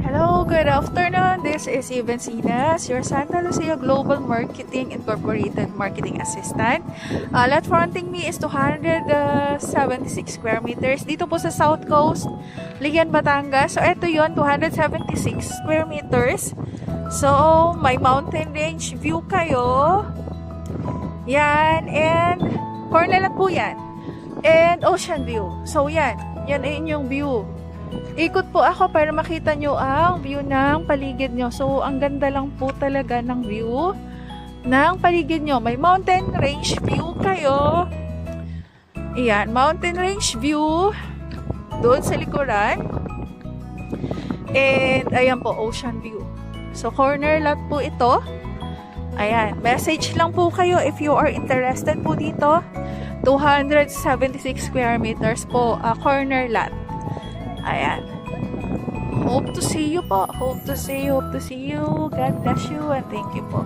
Hello, good afternoon. This is Evan Sinas, your Santa Lucia Global Marketing Incorporated Marketing Assistant. Lot fronting me is 276 square meters dito po sa South Coast, Ligan, Batangas. So, ito yon 276 square meters. So, may mountain range view kayo. Yan, and corner lang po yan. And ocean view. So, yan ay inyong view. Ikot po ako para makita nyo ang view ng paligid nyo. So, ang ganda lang po talaga ng view ng paligid nyo. May mountain range view kayo. Ayan, mountain range view doon sa likuran. And, ayan po, ocean view. So, corner lot po ito. Ayan, message lang po kayo if you are interested po dito. 276 square meters po, corner lot. Ayan. Hope to see you po. Hope to see you. God bless you and thank you po.